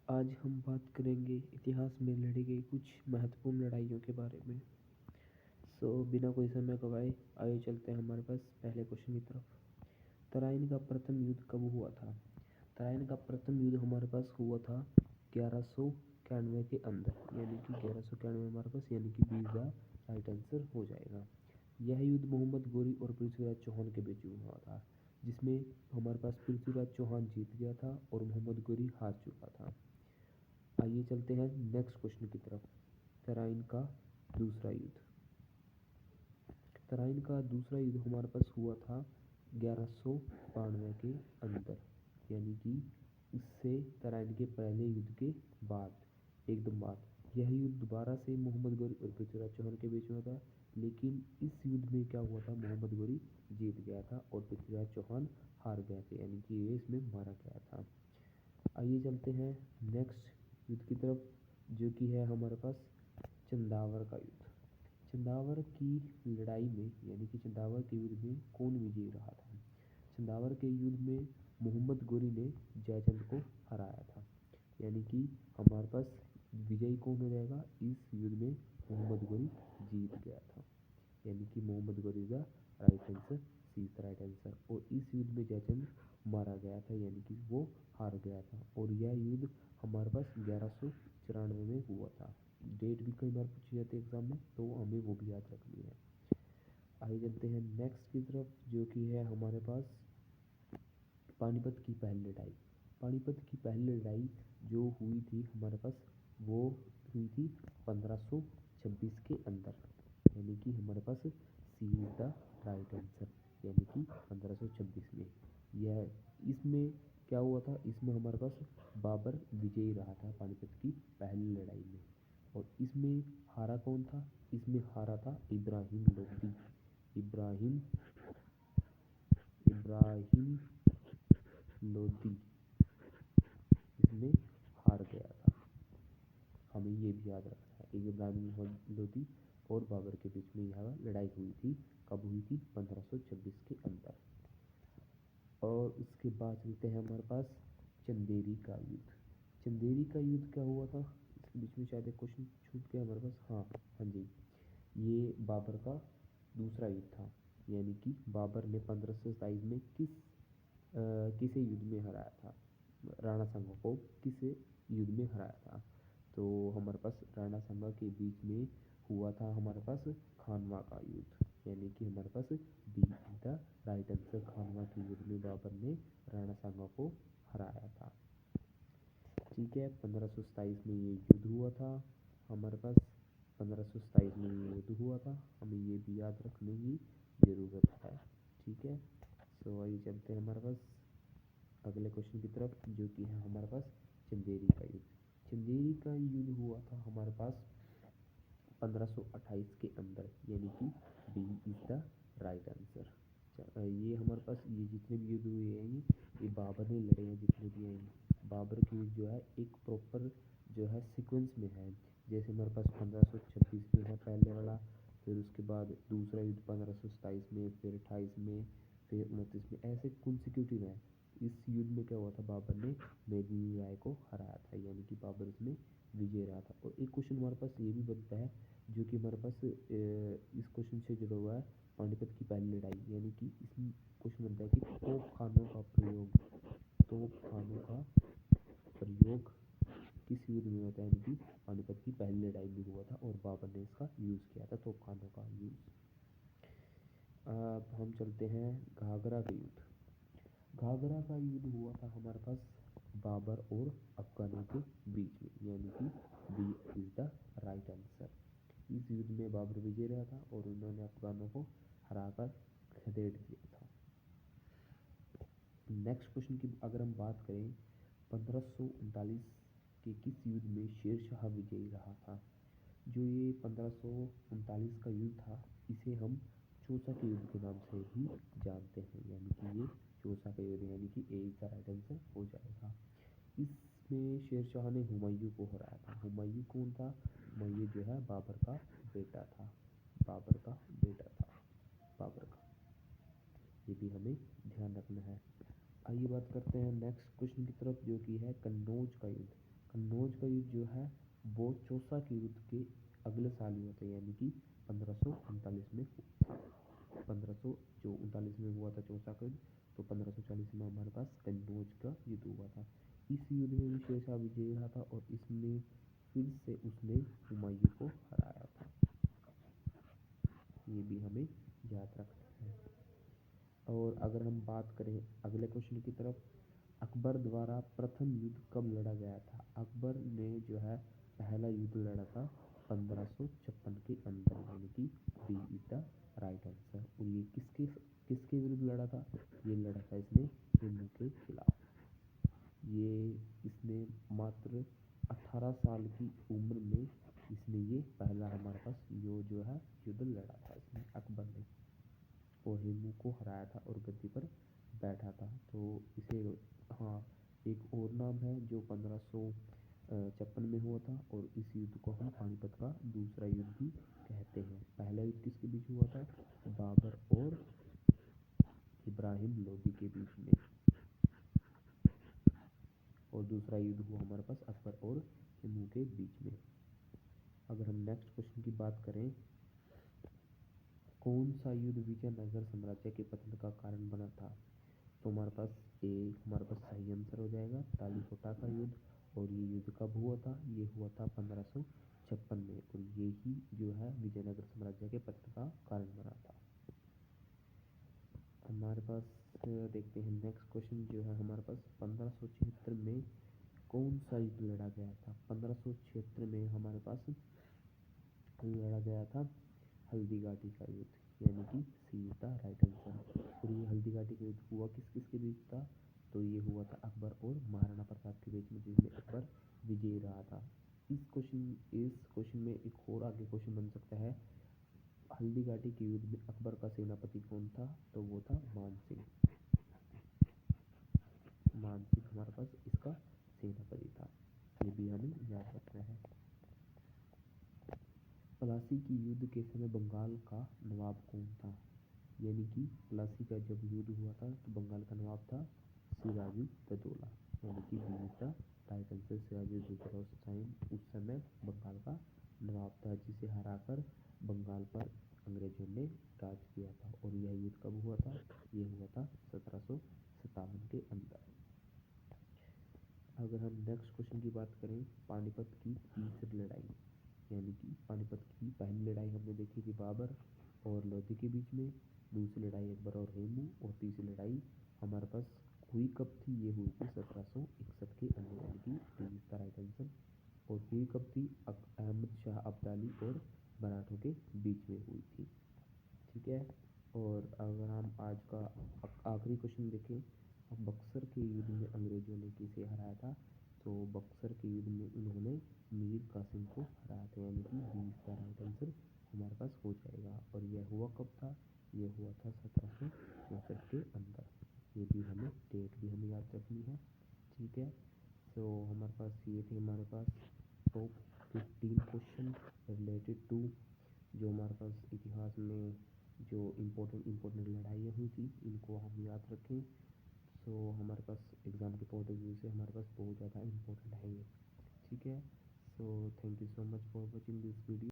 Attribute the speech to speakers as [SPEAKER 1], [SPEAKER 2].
[SPEAKER 1] आज हम बात करेंगे इतिहास में लड़ी गई कुछ महत्वपूर्ण लड़ाइयों के बारे में। बिना कोई समय गवाए आइए चलते हैं हमारे पास पहले क्वेश्चन की तरफ। तराइन का प्रथम युद्ध कब हुआ था? तराइन का प्रथम युद्ध हमारे पास हुआ था 1191 के अंदर, यानी कि 1191 हमारे पास, यानी कि बी द राइट आंसर हो जाएगा। यह युद्ध मोहम्मद गोरी और पृथ्वीराज चौहान के बीच हुआ था, जिसमें हमारे पास पृथ्वीराज चौहान जीत गया था और मोहम्मद गोरी हार चुका था। आइए चलते हैं नेक्स्ट क्वेश्चन की तरफ। तराइन का दूसरा युद्ध। तराइन का दूसरा युद्ध हमारे पास हुआ था 1192 के अंदर, यानी कि इससे तराइन के पहले युद्ध के बाद, एकदम बाद। यह युद्ध दोबारा से मोहम्मद गोरी और पृथ्वीराज चौहान के बीच में था, लेकिन इस युद्ध में क्या हुआ था, मोहम्मद गोरी जीत गया था और पृथ्वीराज चौहान हार गए थे, यानी कि ये इसमें मारा गया था। आइए चलते हैं नेक्स्ट युद्ध की तरफ, जो कि है हमारे पास चंदावर का युद्ध। चंदावर की लड़ाई में, यानी कि चंदावर के युद्ध में कौन विजयी रहा था? चंदावर के युद्ध में मोहम्मद गोरी ने जयचंद को हराया था, यानी कि हमारे पास विजयी कौन हो जाएगा इस युद्ध में? मोहम्मद गोरी जीत गया था, यानी कि मोहम्मद गोरी का right answer, C is right answer. और इस युद्ध में जयचंद मारा गया था, यानी कि वो हार गया था। और यह युद्ध हमारे पास 1194 में हुआ था। डेट भी कई बार पूछी जाती है एग्जाम में, तो हमें वो भी याद रखनी है। आइए चलते हैं नेक्स्ट की तरफ, जो कि है हमारे पास पानीपत की पहली लड़ाई। पानीपत की पहली लड़ाई जो हुई थी हमारे पास, वो हुई थी 1526 के अंदर, यानी कि हमारे पास सी इज द राइट आंसर, यानी कि 1526 में। यह इसमें क्या हुआ था, इसमें हमारे पास बाबर विजयी रहा था पानीपत की पहली लड़ाई में। और इसमें हारा कौन था? इसमें हारा था इब्राहिम लोदी। इब्राहिम लोदी इसमें हार गया था, हमें ये भी याद रखना है। इब्राहिम लोदी और बाबर के बीच में यह लड़ाई हुई थी। कब हुई थी? 1526 के अंदर। और उसके बाद चलते हैं हमारे पास चंदेरी का युद्ध। चंदेरी का युद्ध क्या हुआ था? इसके बीच में शायद एक क्वेश्चन छूट गया हमारे पास। हाँ जी, ये बाबर का दूसरा युद्ध था, यानी कि बाबर ने 1527 में किसे युद्ध में हराया था? राणा सांगा को किस युद्ध में हराया था? तो हमारे पास राणा सांगा के बीच में हुआ था हमारे पास खानवा का युद्ध, यानी कि हमारे पास B is the right answer. Khanwa के युद्ध में बाबर ने राणा सांगा को हराया था। ठीक है, 1527 में ये युद्ध हुआ था हमारे पास। 1527 में ये युद्ध हुआ था, हमें ये भी याद रखने की ज़रूरत है। ठीक है, आइए चलते हैं हमारे पास अगले क्वेश्चन की तरफ, जो कि है हमारे पास चंदेरी का युद्ध। चंदेरी का युद्ध हुआ था हमारे पास 1528 के अंदर, यानी कि B is the right answer. ये हमारे पास ये जितने भी युद्ध हुए हैं, ये बाबर ने लड़े हैं जितने भी हैं। बाबर के युद्ध जो है एक प्रॉपर जो है सीक्वेंस में है। जैसे हमारे पास 1526 में है पहले वाला, फिर उसके बाद दूसरा युद्ध 1527 में, फिर 28 में, फिर 29 में, ऐसे कंसेक्यूटिव है। इस युद्ध में क्या हुआ था, बाबर ने मेदिनी राय को हराया था, यानी कि बाबर इसमें विजय रहा था। और एक क्वेश्चन हमारे पास ये भी बनता है, जो कि हमारे पास इस क्वेश्चन से जुड़ा हुआ है, पानीपत की पहली लड़ाई, यानी कि इसमें क्वेश्चन बनता है कि तोपखानों का प्रयोग किस युद्ध में होता है? यानी कि पानीपत की पहली लड़ाई में हुआ था और बाबर ने इसका यूज़ किया था, तोपखानों का यूज़। अब हम चलते हैं घाघरा का युद्ध। घाघरा का युद्ध हुआ था हमारे पास बाबर और अफगानों के बीच में, यानी कि B is the right answer. इस युद्ध में बाबर विजय रहा था और उन्होंने अफगानों को हराकर खदेड़ दिया था। नेक्स्ट क्वेश्चन की अगर हम बात करें, 1539 के किस युद्ध में शेरशाह विजयी रहा था? जो ये 1539 का युद्ध था, इसे हम चौसा के युद्ध के नाम से भी जानते हैं, यानी कि ये चौसा का युद्ध, यानी कि ए इज द राइट आंसर हो जाएगा। इसमें शेरशाह ने हुमायूं को हराया था। हुमायूं कौन था? हुमायूं जो है बाबर का बेटा था, बाबर का बेटा था, बाबर का, ये भी हमें ध्यान रखना है। आइए बात करते हैं नेक्स्ट क्वेश्चन की तरफ, जो कि है कन्नौज का युद्ध। कन्नौज का युद्ध जो है वो चौसा के युद्ध के अगले साल ही होता है, यानी कि 1539 में। 1500 जो 39 में हुआ था चौसा का युद्ध, तो 1540 में हमारे पास कन्नौज का युद्ध हुआ था। इस युद्ध में भी शेरशाह विजयी रहा था और इसमें फिर से उसने हुमायूं को हराया था। ये भी हमें याद रखना है। और अगर हम बात करें अगले क्वेश्चन की तरफ, अकबर द्वारा प्रथम युद्ध कब लड़ा गया था? अकबर ने जो है पहला युद्ध लड़ा था 1556 के अंदर, यानी कि B is the right answer. और ये किसके किसके विरुद्ध लड़ा था? ये लड़ा था इसने हेमू के खिलाफ। ये इसने मात्र 18 साल की उम्र में इसने ये पहला हमारे पास जो है युद्ध लड़ा था इसने, अकबर ने, और हेमू को हराया था और गद्दी पर बैठा था। तो इसे, हाँ, एक और नाम है जो 1556 में हुआ था, और इस युद्ध को हम पानीपत का दूसरा युद्ध भी कहते हैं। पहला युद्ध किसके बीच हुआ था? बाबर और इब्राहिम लोदी के बीच में, और दूसरा युद्ध हुआ हमारे पास अकबर और हेमू के बीच में। अगर हम नेक्स्ट क्वेश्चन की बात करें, कौन सा युद्ध विजयनगर साम्राज्य के पतन का कारण बना था? तो हमारे पास सही आंसर हो जाएगा तालीकोटा का युद्ध। और ये युद्ध कब हुआ था? ये हुआ था 1556 में, और ये ही जो है विजयनगर साम्राज्य के पतन का कारण बना था। हमारे पास देखते हैं नेक्स्ट क्वेश्चन जो है हमारे पास 1576 में कौन सा युद्ध लड़ा गया था? 1576 में हमारे पास लड़ा गया था हल्दी घाटी का युद्ध, यानी कि सी इज द राइट आंसर। और ये हल्दी घाटी का युद्ध हुआ किस किस के बीच था? तो ये हुआ था अकबर और महाराणा प्रताप के बीच में, जिसमें अकबर विजयी रहा था। इस क्वेश्चन में एक और आगे क्वेश्चन बन सकता है, हल्दी घाटी के युद्ध में अकबर का सेनापति कौन था? तो वो था मान सिंह। मान सिंह हमारे पास इसका सेनापति था। ये भी हमें याद रखना है। प्लासी की युद्ध के समय बंगाल का नवाब कौन था? यानी कि प्लासी का जब युद्ध हुआ था तो बंगाल का नवाब था सिराजुद्दौला, यानी कि B is the right answer. Sirajuddaula उस समय बंगाल का नवाब था, जिसे हराकर बंगाल पर अंग्रेजों ने राज किया था। और यह युद्ध कब हुआ था? ये हुआ था 1757 के अंदर। अगर हम नेक्स्ट क्वेश्चन की बात करें, पानीपत की तीसरी लड़ाई, यानी कि पानीपत की पहली लड़ाई हमने देखी थी बाबर और लोधी के बीच में, दूसरी लड़ाई अकबर और हेमू, और तीसरी लड़ाई हमारे पास हुई कब थी? ये हुई थी 1761 के अंदर, यानी कि D is the right answer. और हुई कब थी? अहमद शाह अब्दाली और मराठों के बीच में हुई थी। ठीक है। और अगर हम आज का आखिरी क्वेश्चन देखें, बक्सर के युद्ध में अंग्रेजों ने किसे हराया था? तो बक्सर के युद्ध में उन्होंने मीर कासिम को हराया था, यानी कि B is the right answer हमारे पास हो जाएगा। और यह हुआ कब था? यह हुआ था 1764 के अंदर। ये भी हमें डेट भी हमें याद रखनी है। ठीक है। तो हमारे पास ये थे हमारे पास टॉप 15 क्वेश्चन रिलेटेड टू जो हमारे पास इतिहास में जो इम्पोर्टेंट लड़ाइयाँ हुई थी, इनको हम याद रखें। सो हमारे पास एग्ज़ाम के पॉइंट ऑफ व्यू से हमारे पास बहुत ज़्यादा इम्पोर्टेंट है ये। ठीक है। So thank you so much for watching this video.